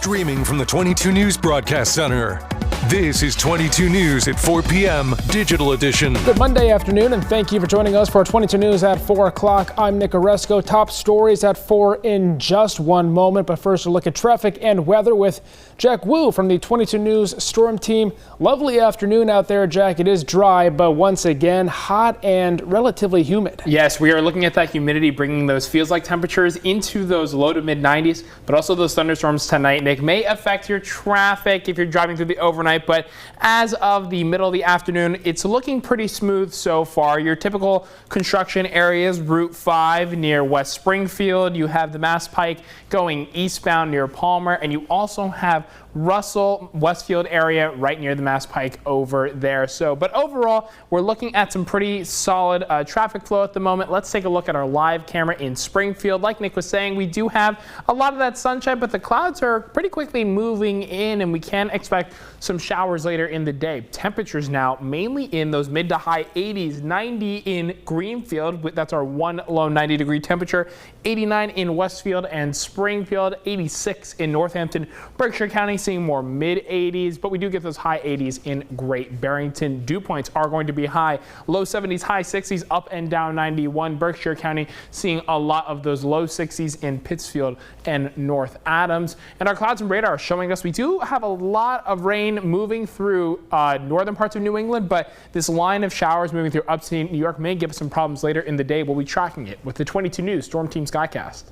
Streaming from the 22 News Broadcast Center. This is 22 News at 4 p.m. Digital Edition. Good Monday afternoon, and thank you for joining us for 22 News at 4 o'clock. I'm Nick Oresco. Top stories at 4 in just one moment. But first, a look at traffic and weather with Jack Wu from the 22 News Storm Team. Lovely afternoon out there, Jack. It is dry, but once again, hot and relatively humid. Yes, we are looking at that humidity, bringing those feels-like temperatures into those low to mid-90s, but also those thunderstorms tonight, Nick, may affect your traffic if you're driving through the overnight. But as of the middle of the afternoon, it's looking pretty smooth so far. Your typical construction areas, Route 5 near West Springfield. You have the Mass Pike going eastbound near Palmer, and you also have Russell, Westfield area right near the Mass Pike over there. But overall, we're looking at some pretty solid traffic flow at the moment. Let's take a look at our live camera in Springfield. Like Nick was saying, we do have a lot of that sunshine, but the clouds are pretty quickly moving in, and we can expect some showers later in the day. Temperatures now mainly in those mid to high 80s, 90 in Greenfield. That's our one low 90-degree temperature. 89 in Westfield and Springfield, 86 in Northampton, Berkshire County, seeing more mid 80s, but we do get those high 80s in Great Barrington. Dew points are going to be high, low 70s, high 60s, up and down 91. Berkshire County seeing a lot of those low 60s in Pittsfield and North Adams. And our clouds and radar are showing us we do have a lot of rain moving through northern parts of New England, but this line of showers moving through upstate New York may give us some problems later in the day. We'll be tracking it with the 22 News Storm Team Skycast.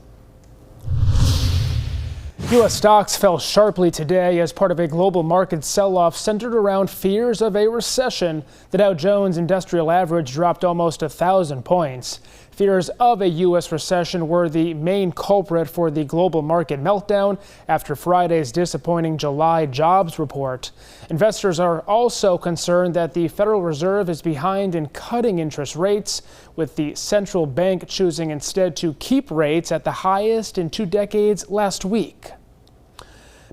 U.S. stocks fell sharply today as part of a global market sell-off centered around fears of a recession. The Dow Jones Industrial Average dropped almost 1,000 points. Fears of a U.S. recession were the main culprit for the global market meltdown after Friday's disappointing July jobs report. Investors are also concerned that the Federal Reserve is behind in cutting interest rates, with the central bank choosing instead to keep rates at the highest in 2 decades last week.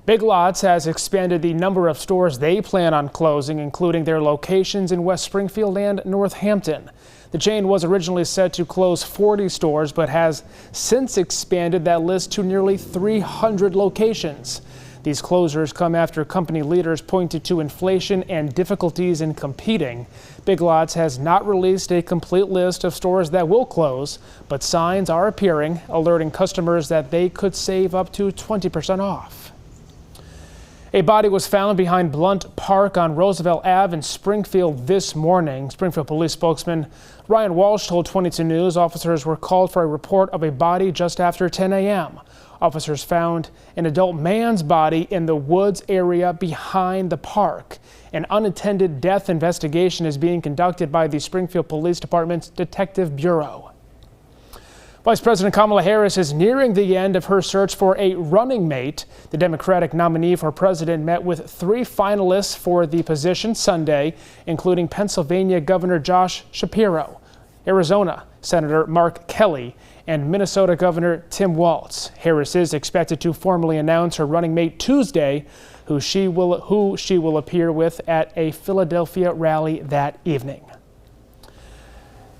Big Lots has expanded the number of stores they plan on closing, including their locations in West Springfield and Northampton. The chain was originally set to close 40 stores, but has since expanded that list to nearly 300 locations. These closures come after company leaders pointed to inflation and difficulties in competing. Big Lots has not released a complete list of stores that will close, but signs are appearing, alerting customers that they could save up to 20% off. A body was found behind Blunt Park on Roosevelt Ave in Springfield this morning. Springfield Police spokesman Ryan Walsh told 22 News officers were called for a report of a body just after 10 a.m. Officers found an adult man's body in the woods area behind the park. An unattended death investigation is being conducted by the Springfield Police Department's Detective Bureau. Vice President Kamala Harris is nearing the end of her search for a running mate. The Democratic nominee for president met with 3 finalists for the position Sunday, including Pennsylvania Governor Josh Shapiro, Arizona Senator Mark Kelly, and Minnesota Governor Tim Walz. Harris is expected to formally announce her running mate Tuesday, who she will appear with at a Philadelphia rally that evening.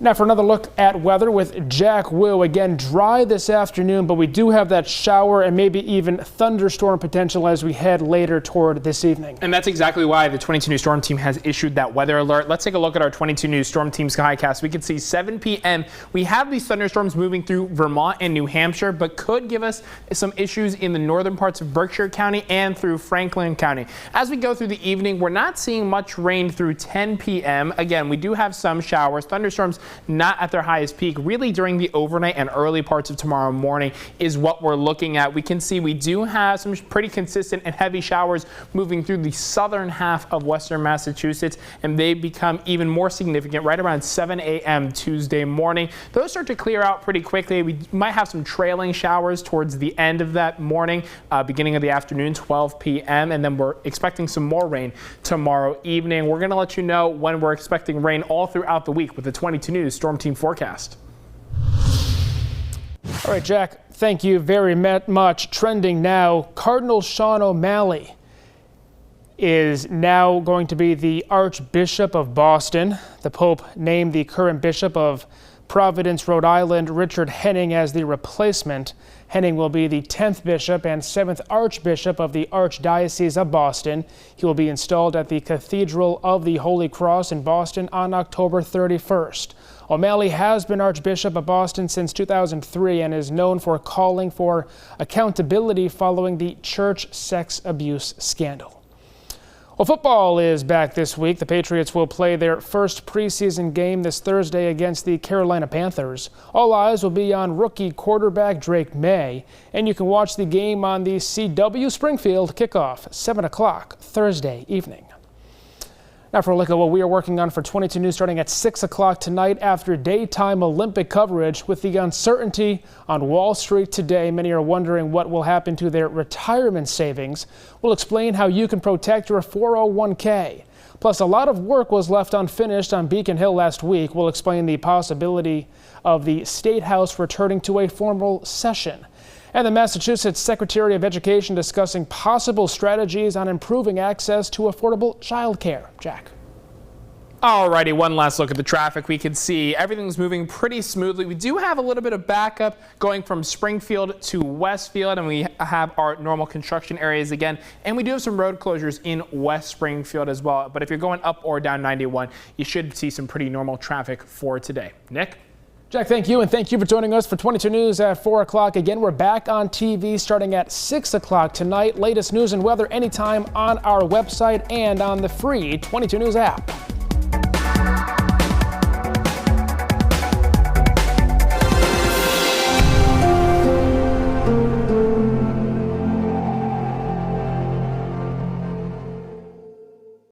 Now for another look at weather with Jack Wu. Again, dry this afternoon, but we do have that shower and maybe even thunderstorm potential as we head later toward this evening. And that's exactly why the 22 News Storm Team has issued that weather alert. Let's take a look at our 22 News Storm Team Skycast. We can see 7 p.m. We have these thunderstorms moving through Vermont and New Hampshire, but could give us some issues in the northern parts of Berkshire County and through Franklin County. As we go through the evening, we're not seeing much rain through 10 p.m. Again, we do have some showers. Thunderstorms not at their highest peak really during the overnight and early parts of tomorrow morning is what we're looking at. We can see we do have some pretty consistent and heavy showers moving through the southern half of western Massachusetts, and they become even more significant right around 7 a.m. Tuesday morning. Those start to clear out pretty quickly. We might have some trailing showers towards the end of that morning, beginning of the afternoon, 12 p.m., and then we're expecting some more rain tomorrow evening. We're going to let you know when we're expecting rain all throughout the week with the 22 News Storm Team forecast. All right, Jack, thank you very much. Trending now, Cardinal Sean O'Malley is now going to be the Archbishop of Boston. The Pope named the current bishop of Providence, Rhode Island, Richard Henning as the replacement. Henning will be the 10th bishop and 7th Archbishop of the Archdiocese of Boston. He will be installed at the Cathedral of the Holy Cross in Boston on October 31st. O'Malley has been Archbishop of Boston since 2003 and is known for calling for accountability following the church sex abuse scandal. Well, football is back this week. The Patriots will play their first preseason game this Thursday against the Carolina Panthers. All eyes will be on rookie quarterback Drake May, and you can watch the game on the CW Springfield kickoff, 7 o'clock Thursday evening. Now for a look at what we are working on for 22 News starting at 6 o'clock tonight after daytime Olympic coverage. With the uncertainty on Wall Street today, many are wondering what will happen to their retirement savings. We'll explain how you can protect your 401k. Plus, a lot of work was left unfinished on Beacon Hill last week. We'll explain the possibility of the State House returning to a formal session. And the Massachusetts Secretary of Education discussing possible strategies on improving access to affordable childcare. Jack. Alrighty, one last look at the traffic. We can see everything's moving pretty smoothly. We do have a little bit of backup going from Springfield to Westfield, and we have our normal construction areas again. And we do have some road closures in West Springfield as well. But if you're going up or down 91, you should see some pretty normal traffic for today. Nick? Jack, thank you, and thank you for joining us for 22 News at 4 o'clock. Again, we're back on TV starting at 6 o'clock tonight. Latest news and weather anytime on our website and on the free 22 News app.